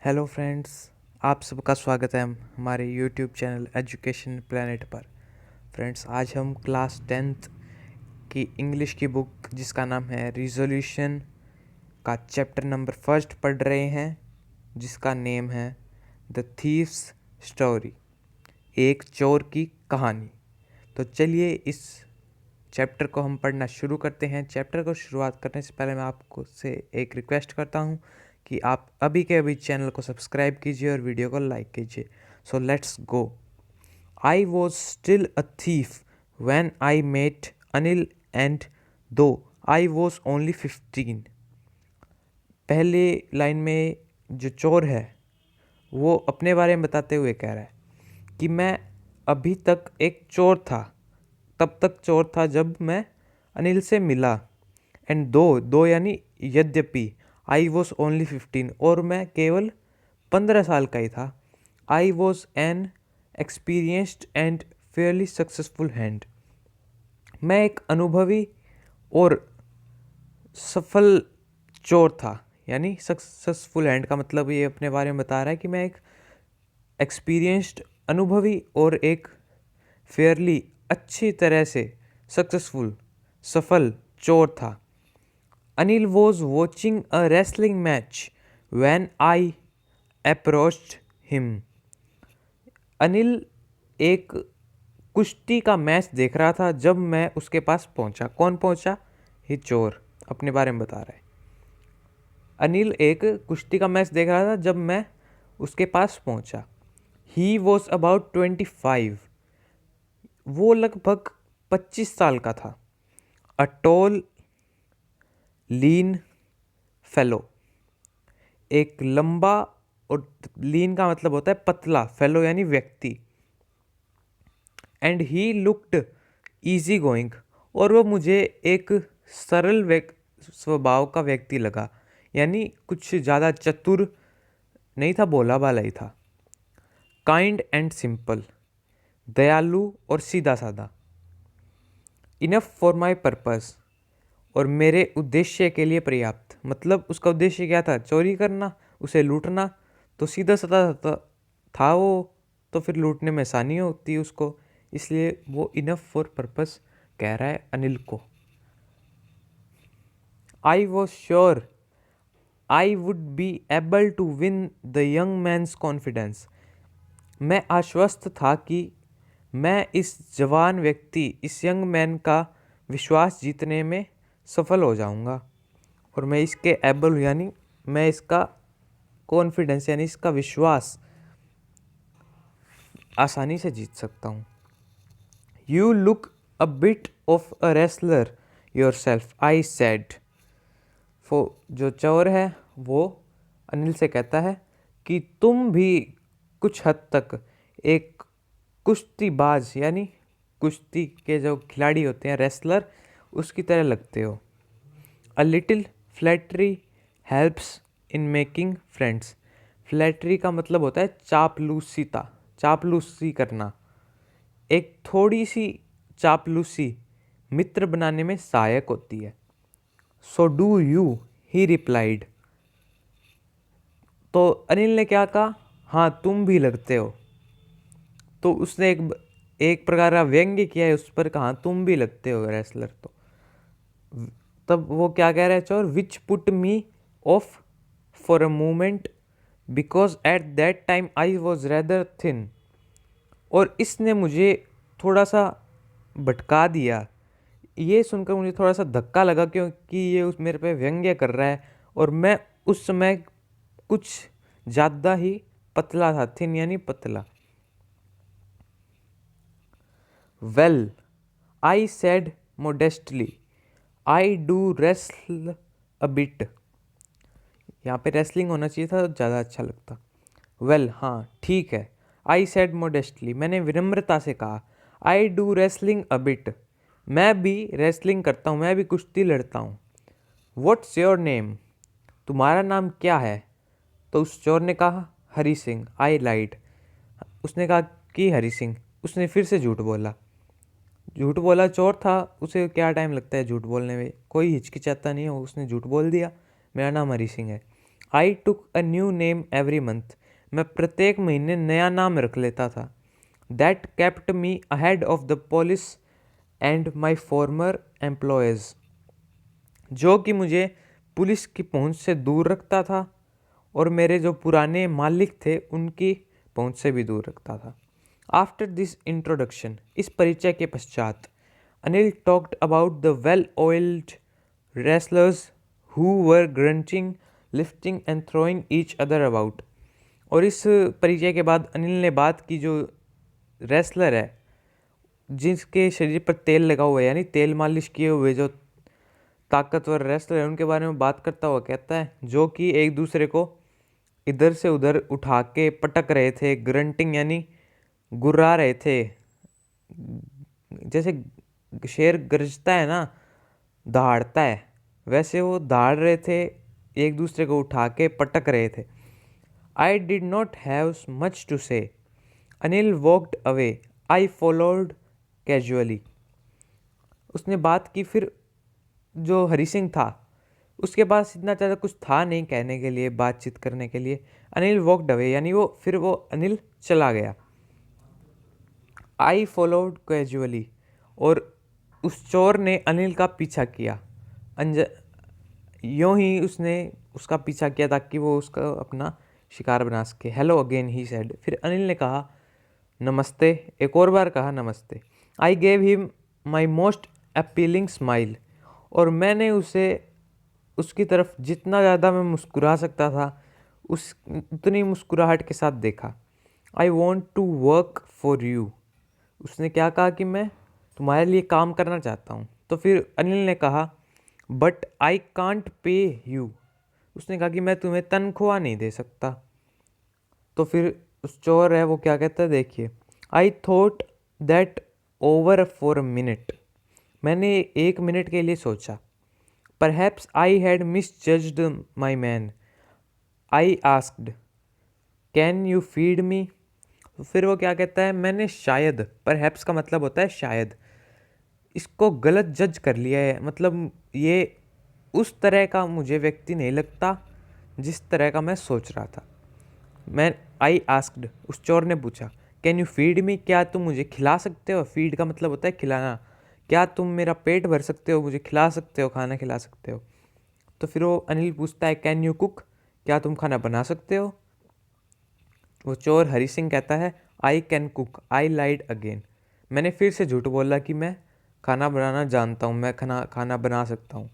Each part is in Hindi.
हेलो फ्रेंड्स, आप सबका स्वागत है हमारे यूट्यूब चैनल एजुकेशन प्लेनेट पर। फ्रेंड्स, आज हम क्लास 10th की इंग्लिश की बुक जिसका नाम है रिजोल्यूशन का चैप्टर नंबर फर्स्ट पढ़ रहे हैं, जिसका नेम है द थीव्स स्टोरी, एक चोर की कहानी। तो चलिए इस चैप्टर को हम पढ़ना शुरू करते हैं। चैप्टर को शुरुआत करने से पहले मैं आपको से एक रिक्वेस्ट करता हूँ कि आप अभी के अभी चैनल को सब्सक्राइब कीजिए और वीडियो को लाइक कीजिए। So let's go. I was still a thief when I met Anil and though I was only 15। पहले लाइन में जो चोर है वो अपने बारे में बताते हुए कह रहा है कि मैं अभी तक एक चोर था, तब तक चोर था जब मैं अनिल से मिला। एंड दो यानी यद्यपि, आई वॉज ओनली 15 और मैं केवल 15 साल का ही था। I was an experienced and Fairlie successful hand, मैं एक अनुभवी और सफल चोर था। यानी सक्सेसफुल हैंड का मतलब ये अपने बारे में बता रहा है कि मैं एक एक्सपीरियंस्ड अनुभवी और एक फेयरली अच्छी तरह से सक्सेसफुल सफल चोर था। Anil was watching a wrestling match when I approached him, Anil एक कुश्ती का मैच देख रहा था जब मैं उसके पास पहुंचा। कौन पहुंचा? ये चोर अपने बारे में बता रहा है। अनिल एक कुश्ती का मैच देख रहा था जब मैं उसके पास पहुंचा। ही वॉज अबाउट 25, वो लगभग 25 साल का था। अ टॉल लीन फेलो, एक लंबा, और लीन का मतलब होता है पतला, फेलो यानी व्यक्ति। And he looked easy going, और वो मुझे एक सरल स्वभाव का व्यक्ति लगा, यानी कुछ ज़्यादा चतुर नहीं था, भोला भाला ही था। काइंड एंड सिंपल, दयालु और सीधा साधा। इनफ फॉर माई पर्पस, और मेरे उद्देश्य के लिए पर्याप्त। मतलब उसका उद्देश्य क्या था? चोरी करना, उसे लूटना। तो सीधा साधा था वो, तो फिर लूटने में आसानी होती उसको, इसलिए वो इनफ फॉर पर्पस कह रहा है अनिल को। I was sure I would be able to win the young man's confidence, मैं आश्वस्त था कि मैं इस जवान व्यक्ति, इस यंग मैन का विश्वास जीतने में सफल हो जाऊंगा। और मैं इसके एबल यानी मैं इसका कॉन्फिडेंस यानी इसका विश्वास आसानी से जीत सकता हूँ। You look a bit of a wrestler your self, I said. जो चोर है वो अनिल से कहता है कि तुम भी कुछ हद तक एक कुश्तीबाज यानी कुश्ती के जो खिलाड़ी होते हैं, रेसलर, उसकी तरह लगते हो। A little flattery helps in making friends, flattery का मतलब होता है चापलूसीता, चापलूसी करना। एक थोड़ी सी चापलूसी मित्र बनाने में सहायक होती है। So do you, he replied, तो अनिल ने क्या कहा? हाँ, तुम भी लगते हो। तो उसने एक प्रकार का व्यंग्य किया है उस पर, कहा तुम भी लगते हो रेसलर। तो तब वो क्या कह रहा है चोर? Which put me of for a moment because at that time I was rather thin, और इसने मुझे थोड़ा सा भटका दिया। ये सुनकर मुझे थोड़ा सा धक्का लगा क्योंकि ये उस मेरे पे व्यंग्य कर रहा है, और मैं उस समय कुछ ज़्यादा ही पतला था, थिन यानी पतला। Well, I said modestly, I do wrestle a bit, यहाँ पे रेसलिंग होना चाहिए था, ज़्यादा अच्छा लगता। वेल, हाँ ठीक है। आई सेड मोडेस्टली, मैंने विनम्रता से कहा। I do wrestling a bit, मैं भी रेसलिंग करता हूँ, मैं भी कुश्ती लड़ता हूँ। व्हाट्स योर नेम, तुम्हारा नाम क्या है? तो उस चोर ने कहा हरी सिंह। आई लाइड, उसने कहा कि हरी सिंह। उसने फिर से झूठ बोला। झूठ बोला, चोर था, उसे क्या टाइम लगता है झूठ बोलने में, कोई हिचकिचाता नहीं हो, उसने झूठ बोल दिया, मेरा नाम हरी सिंह है। I took a new name every month, मैं प्रत्येक महीने नया नाम रख लेता था। That kept me ahead of the police and my former employees, जो कि मुझे पुलिस की पहुंच से दूर रखता था और मेरे जो पुराने मालिक थे उनकी पहुंच से भी दूर रखता था। आफ्टर दिस इंट्रोडक्शन, इस परिचय के पश्चात, Anil talked about the well oiled wrestlers who were grunting, lifting and throwing each other about. और इस परिचय के बाद अनिल ने बात की जो रेसलर है जिसके शरीर पर तेल लगा हुआ है, यानी तेल मालिश किए हुए जो ताकतवर रेसलर है, उनके बारे में बात करता हुआ कहता है जो कि एक दूसरे को इधर से उधर उठा के पटक रहे थे, ग्रंटिंग यानी गुर्रा रहे थे, जैसे शेर गरजता है ना, दहाड़ता है, वैसे वो दहाड़ रहे थे, एक दूसरे को उठा के पटक रहे थे। I did not have much to say, Anil walked away, I followed casually. उसने बात की, फिर जो हरी सिंह था उसके पास इतना ज़्यादा कुछ था नहीं कहने के लिए, बातचीत करने के लिए। अनिल वॉकड अवे यानी वो अनिल चला गया। आई फॉलोड कैजुअली, और उस चोर ने अनिल का पीछा किया। यूँ ही उसने उसका पीछा किया ताकि वो उसका अपना शिकार बना सके। हेलो अगेन ही सेड, फिर अनिल ने कहा नमस्ते, एक और बार कहा नमस्ते। I gave him my most appealing smile, और मैंने उसे उसकी तरफ जितना ज़्यादा मैं मुस्कुरा सकता था उस उतनी मुस्कुराहट के साथ देखा। I want to work for you, उसने क्या कहा कि मैं तुम्हारे लिए काम करना चाहता हूँ। तो फिर अनिल ने कहा but I can't pay you, उसने कहा कि मैं तुम्हें तनख्वाह नहीं दे सकता। तो फिर उस चोर है वो क्या कहता है, देखिए। I thought that over for a minute, मैंने 1 मिनट के लिए सोचा। Perhaps I had misjudged my man, I asked can you feed me. फिर वो क्या कहता है, मैंने शायद, परहैप्स का मतलब होता है शायद, इसको गलत जज कर लिया है, मतलब ये उस तरह का मुझे व्यक्ति नहीं लगता जिस तरह का मैं सोच रहा था। मैं आई आस्क्ड, उस चोर ने पूछा, कैन यू फीड मी, क्या तुम मुझे खिला सकते हो। फीड का मतलब होता है खिलाना, क्या तुम मेरा पेट भर सकते हो, मुझे खिला सकते हो, खाना खिला सकते हो। तो फिर वो अनिल पूछता है कैन यू कुक, क्या तुम खाना बना सकते हो। वो चोर हरी सिंह कहता है I can cook, I lied again, मैंने फिर से झूठ बोला कि मैं खाना बनाना जानता हूँ, मैं खाना बना सकता हूँ।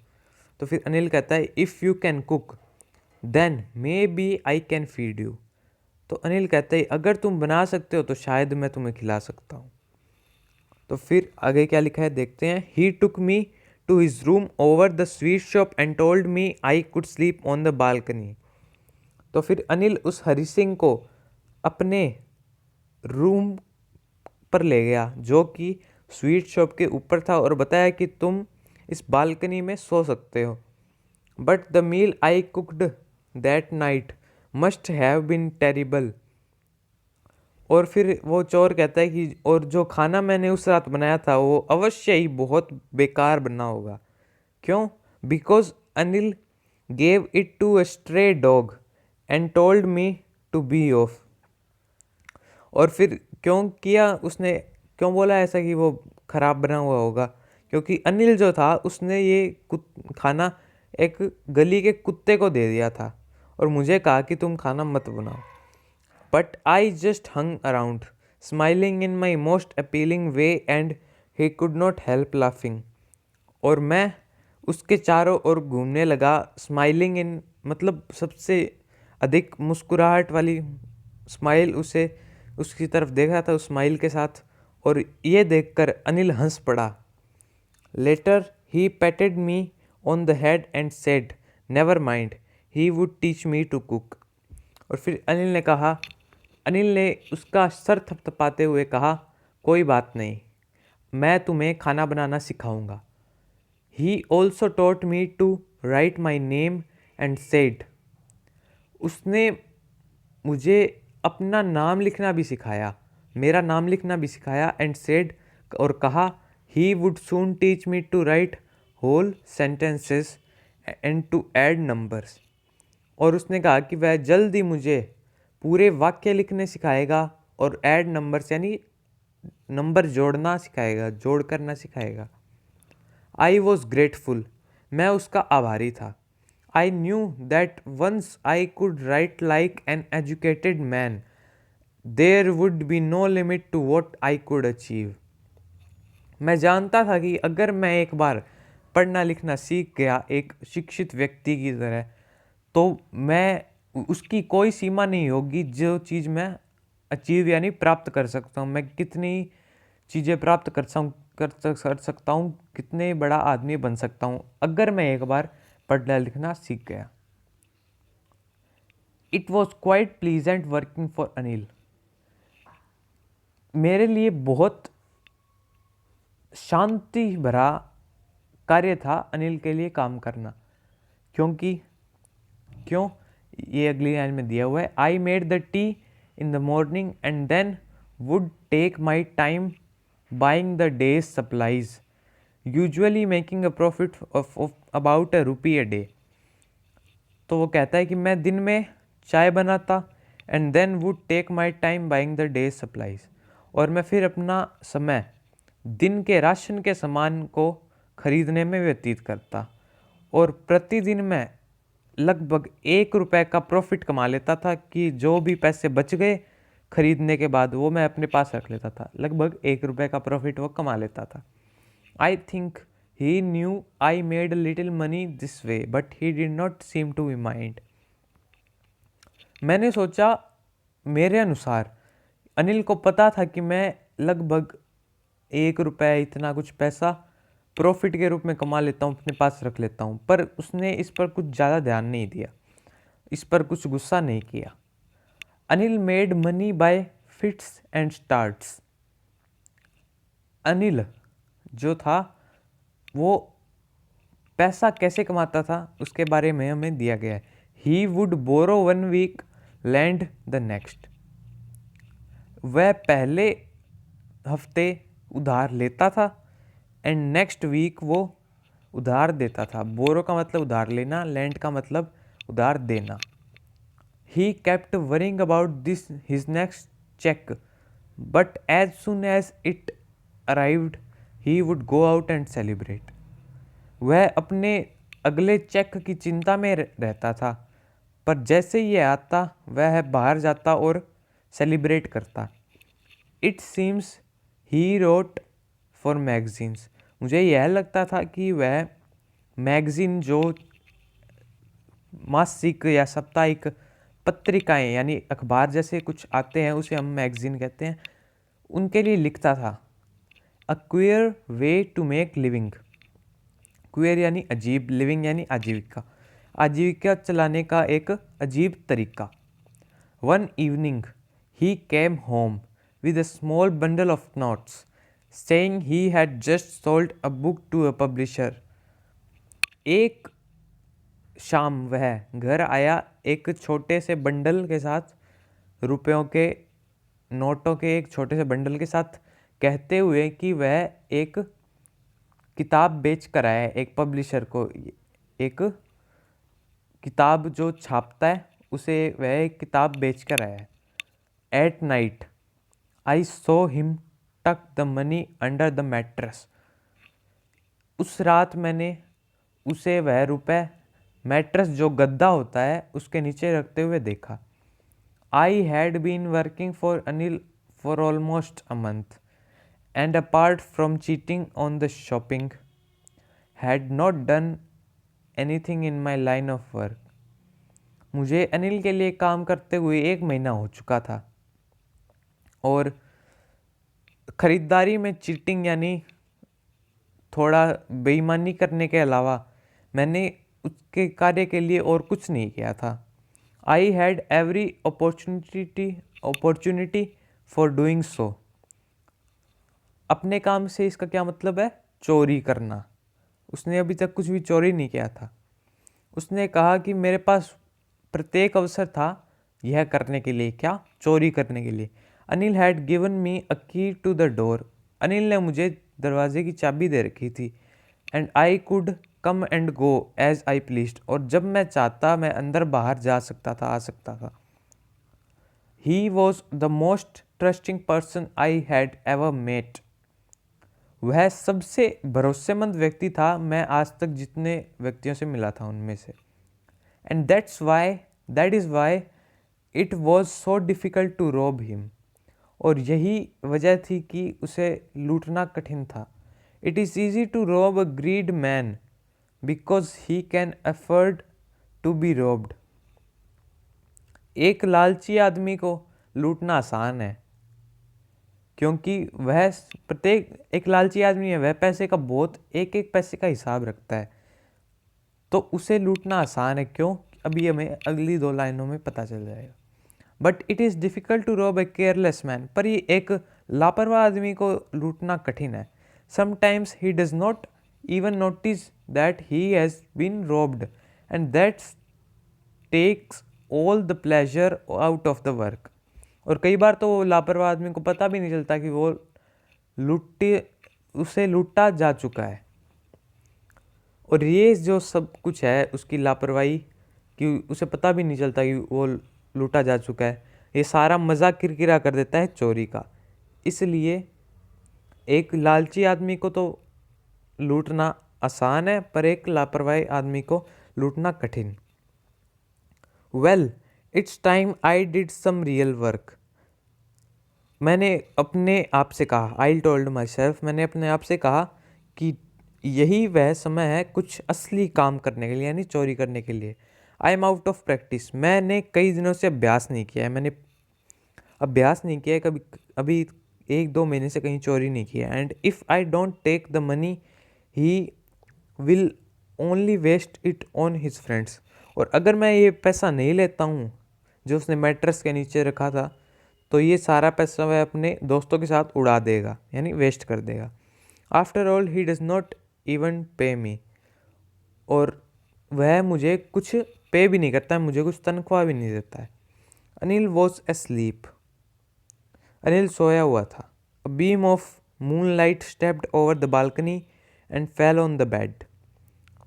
तो फिर अनिल कहता है if you can cook then maybe I can feed you. तो अनिल कहते हैं अगर तुम बना सकते हो तो शायद मैं तुम्हें खिला सकता हूँ। तो फिर आगे क्या लिखा है देखते हैं। He took me to his room over the sweet shop and told me I could sleep on the balcony. तो फिर अनिल उस हरी सिंह को अपने रूम पर ले गया जो कि स्वीट शॉप के ऊपर था और बताया कि तुम इस बालकनी में सो सकते हो। But the meal I cooked that night must have been terrible. और फिर वो चोर कहता है कि और जो खाना मैंने उस रात बनाया था वो अवश्य ही बहुत बेकार बना होगा। क्यों? Because Anil gave it to a stray dog and told me to be off. और फिर क्यों किया उसने, क्यों बोला ऐसा कि वो ख़राब बना हुआ होगा, क्योंकि अनिल जो था उसने ये खाना एक गली के कुत्ते को दे दिया था और मुझे कहा कि तुम खाना मत बनाओ। But I just hung around smiling in my most appealing way and he could not help laughing. और मैं उसके चारों ओर घूमने लगा, स्माइलिंग इन मतलब सबसे अधिक मुस्कुराहट वाली स्माइल उसे उसकी तरफ देखा था उस स्माइल के साथ, और ये देखकर अनिल हंस पड़ा। Later he patted me on the head and said never mind he would teach me to cook. और फिर अनिल ने उसका सर थपथपाते हुए कहा कोई बात नहीं, मैं तुम्हें खाना बनाना सिखाऊंगा। He also taught me to write my name and said, उसने मुझे अपना नाम लिखना भी सिखाया, मेरा नाम लिखना भी सिखाया। एंड सेड, और कहा he would soon teach me to write whole sentences and to add numbers. और उसने कहा कि वह जल्द ही मुझे पूरे वाक्य लिखने सिखाएगा और ऐड नंबर्स यानी नंबर जोड़ना सिखाएगा, जोड़ करना सिखाएगा। आई वॉज ग्रेटफुल, मैं उसका आभारी था। I knew that once I could write like an educated man there would be no limit to what I could achieve. मैं जानता था कि अगर मैं एक बार पढ़ना लिखना सीख गया एक शिक्षित व्यक्ति की तरह, तो मैं उसकी कोई सीमा नहीं होगी जो चीज़ मैं अचीव यानी प्राप्त कर सकता हूँ। मैं कितनी चीज़ें प्राप्त कर सकता हूँ, कितने बड़ा आदमी बन सकता हूँ अगर मैं एक बार पढ़ना लिखना सीख गया। It was quite pleasant working for Anil. मेरे लिए बहुत शांति भरा कार्य था अनिल के लिए काम करना। क्यों ये अगली लाइन में दिया हुआ है। I made the tea in the morning and then would take my time buying the day's supplies, usually making a profit of about ₹1 a day. तो वो कहता है कि मैं दिन में चाय बनाता and then would take my time buying the day's supplies, और मैं फिर अपना समय दिन के राशन के सामान को खरीदने में व्यतीत करता, और प्रतिदिन मैं लगभग ₹1 का प्रॉफिट कमा लेता था कि जो भी पैसे बच गए खरीदने के बाद वो मैं अपने पास रख लेता था। लगभग ₹1 का प्रॉफिट वो कमा लेता था। I think he knew I made little money this way but he did not seem to be mind. मैंने सोचा, मेरे अनुसार अनिल को पता था कि मैं लगभग ₹1 इतना कुछ पैसा प्रॉफिट के रूप में कमा लेता हूँ, अपने पास रख लेता हूँ, पर उसने इस पर कुछ ज़्यादा ध्यान नहीं दिया, इस पर कुछ गुस्सा नहीं किया। Anil made money by fits and starts. Anil जो था वो पैसा कैसे कमाता था उसके बारे में हमें दिया गया है। He would borrow 1 week lend the next. वह पहले हफ्ते उधार लेता था एंड नेक्स्ट वीक वो उधार देता था। बोरो का मतलब उधार लेना, लैंड का मतलब उधार देना। He kept worrying about this his next cheque but as soon as it arrived he would go out and celebrate. वह अपने अगले चेक की चिंता में रहता था, पर जैसे ही ये आता वह बाहर जाता और सेलिब्रेट करता। It seems he wrote for magazines. मुझे यह लगता था कि वह मैगजीन जो मासिक या साप्ताहिक पत्रिकाएं यानी अखबार जैसे कुछ आते हैं उसे हम मैगजीन कहते हैं, उनके लिए लिखता था। A queer way to make living. Queer यानी अजीब, लिविंग यानी आजीविका, आजीविका चलाने का एक अजीब तरीका। One evening he came home with a small bundle of notes, saying he had just sold a book to a publisher. एक शाम वह घर आया एक छोटे से बंडल के साथ, रुपयों के नोटों के एक छोटे से बंडल के साथ, कहते हुए कि वह एक किताब बेच कर आया है एक पब्लिशर को। एक किताब जो छापता है उसे वह एक किताब बेच कर आया है। At night I saw him tuck the money under the mattress. उस रात मैंने उसे वह रुपए मैट्रेस जो गद्दा होता है उसके नीचे रखते हुए देखा। I had been working for Anil for almost a month and apart from cheating on the shopping had not done anything in my line of work. मुझे अनिल के लिए काम करते हुए 1 महीना हो चुका था और खरीदारी में चीटिंग यानी थोड़ा बेईमानी करने के अलावा मैंने उसके कार्य के लिए और कुछ नहीं किया था। I had every opportunity for doing so. अपने काम से इसका क्या मतलब है? चोरी करना। उसने अभी तक कुछ भी चोरी नहीं किया था। उसने कहा कि मेरे पास प्रत्येक अवसर था यह करने के लिए, क्या? चोरी करने के लिए। अनिल हैड गिवन मी अ की टू द डोर। अनिल ने मुझे दरवाजे की चाबी दे रखी थी। And I could come and go as I pleased, और जब मैं चाहता मैं अंदर बाहर जा सकता था, आ सकता था। He was the most trusting person I had ever met, वह सबसे भरोसेमंद व्यक्ति था मैं आज तक जितने व्यक्तियों से मिला था उनमें से। And that is why it was so difficult to rob him, और यही वजह थी कि उसे लूटना कठिन था। It is easy to rob a greed man because he can afford to be robbed. एक लालची आदमी को लूटना आसान है क्योंकि वह प्रत्येक एक लालची आदमी है, वह पैसे का बहुत एक एक पैसे का हिसाब रखता है, तो उसे लूटना आसान है। क्यों? अभी हमें अगली 2 लाइनों में पता चल जाएगा। But it is difficult to rob a careless man, पर ये एक लापरवाह आदमी को लूटना कठिन है। Sometimes he does not even notice that he has been robbed and that's takes all the pleasure out of the work, और कई बार तो वो लापरवाह आदमी को पता भी नहीं चलता कि वो उसे लूटा जा चुका है, और ये जो सब कुछ है उसकी लापरवाही कि उसे पता भी नहीं चलता कि वो लूटा जा चुका है, ये सारा मज़ा किरकिरा कर देता है चोरी का। इसलिए एक लालची आदमी को तो लूटना आसान है, पर एक लापरवाही आदमी को लूटना कठिन। Well, it's time I did some real work, मैंने अपने आप से कहा, आई टोल्ड माई सेल्फ, मैंने अपने आप से कहा कि यही वह समय है कुछ असली काम करने के लिए, यानी चोरी करने के लिए। I am out of practice, मैंने कई दिनों से अभ्यास नहीं किया है, मैंने अभ्यास नहीं किया है कभी, अभी 1-2 महीने से कहीं चोरी नहीं किया। And if I don't take the money he will only waste it on his friends, और अगर मैं ये पैसा नहीं लेता हूँ जो उसने मैट्रेस के नीचे रखा था, तो ये सारा पैसा वह अपने दोस्तों के साथ उड़ा देगा, यानी वेस्ट कर देगा। After all he does not even पे मी, और वह मुझे कुछ पे भी नहीं करता है, मुझे कुछ तनख्वाह भी नहीं देता है। अनिल वॉज एस्लीप, अनिल सोया हुआ था। A beam of moonlight stepped over the balcony and fell on the bed,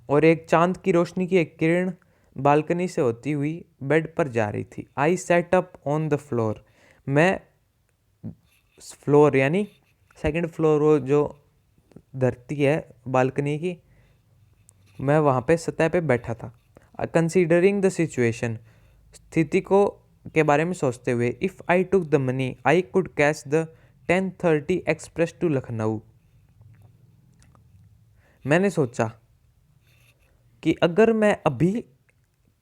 और एक चांद की रोशनी की एक किरण बालकनी से होती हुई बेड पर जा रही थी। I sat up on the floor, मैं फ्लोर यानी सेकंड फ्लोर, वो जो धरती है बालकनी की, मैं वहाँ पे सतह पे बैठा था। कंसीडरिंग द सिचुएशन, स्थिति को के बारे में सोचते हुए। If I took the money I could catch the 10:30 express to Lucknow, मैंने सोचा कि अगर मैं अभी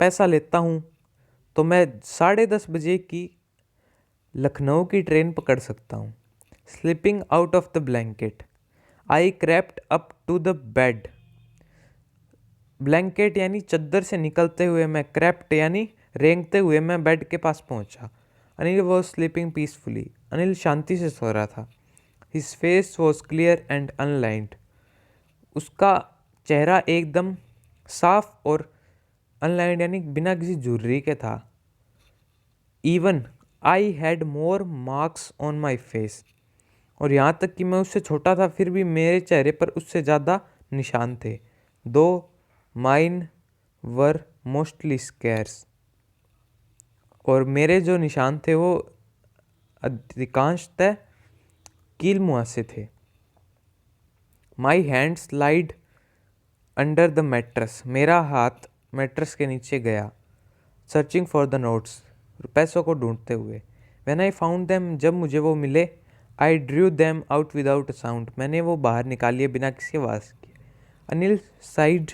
पैसा लेता हूँ तो मैं 10:30 बजे की लखनऊ की ट्रेन पकड़ सकता हूँ। Slipping out of the blanket I crept up to the bed, blanket यानी चद्दर से निकलते हुए मैं, क्रेप्ट यानी रेंगते हुए मैं बेड के पास पहुंचा। Anil was sleeping peacefully, Anil शांति से सो रहा था। His face was clear and unlined, उसका चेहरा एकदम साफ और अनलाइंड यानी बिना किसी झुर्री के था। Even I had more marks on my face, और यहाँ तक कि मैं उससे छोटा था फिर भी मेरे चेहरे पर उससे ज़्यादा निशान थे। दो माइन वर मोस्टली स्कैर्स, और मेरे जो निशान थे वो अधिकांशतः कील मुहासे थे। My hand slide under the mattress, मेरा हाथ मैट्रेस के नीचे गया। सर्चिंग फॉर द नोट्स, पैसों को ढूंढते हुए। व्हेन आई फाउंड देम, जब मुझे वो मिले। I drew them out without a sound, मैंने वो बाहर निकालिए बिना किसी आवाज़ के। Anil sighed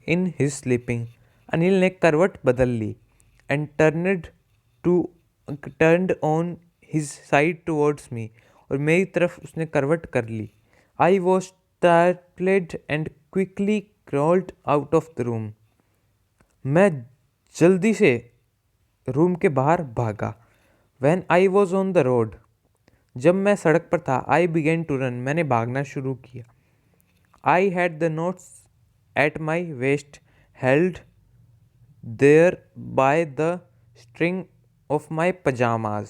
in his sleeping, Anil ने करवट बदल ली। And turned on his side towards me, और मेरी तरफ उसने करवट कर ली। I was startled and quickly crawled out of the room, मैं जल्दी से रूम के बाहर भागा। When I was on the road, जब मैं सड़क पर था। आई बिगेन टू रन, मैंने भागना शुरू किया। I had the notes at my waste held there by the string of my pyjamas,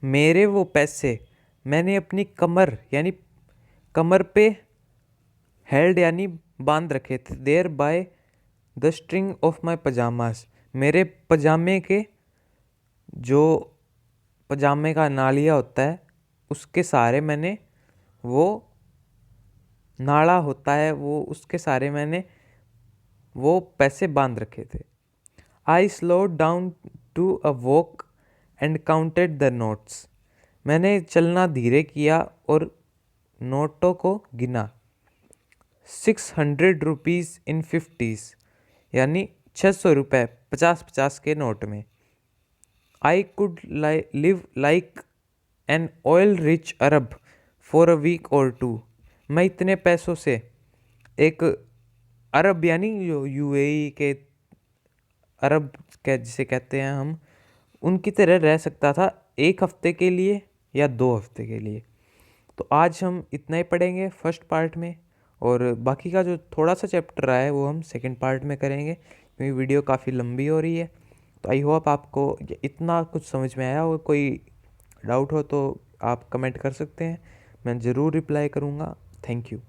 मेरे वो पैसे मैंने अपनी कमर यानी कमर पे हेल्ड यानी बांध रखे थे। There by the string of my pyjamas, मेरे पजामे के जो पजामे का नालिया होता है उसके सहारे मैंने वो नाड़ा होता है वो उसके सहारे मैंने वो पैसे बांध रखे थे। I slowed down to a walk and counted the notes, मैंने चलना धीरे किया और नोटों को गिना। 600 रुपीज़ इन 50s, यानी 600 रुपये 50-50 के नोट में। I could live like an oil rich Arab for a week और टू, मैं इतने पैसों से एक अरब यानी जो यूएई के अरब जिसे कहते हैं हम, उनकी तरह रह सकता था एक हफ्ते के लिए या 2 हफ्ते के लिए। तो आज हम इतना ही पढ़ेंगे फर्स्ट पार्ट में, और बाकी का जो थोड़ा सा चैप्टर रहा है वो हम सेकंड पार्ट में करेंगे, क्योंकि वीडियो काफ़ी लंबी हो रही है। तो आई होप आपको इतना कुछ समझ में आया, और कोई डाउट हो तो आप कमेंट कर सकते हैं, मैं ज़रूर रिप्लाई करूँगा। Thank you.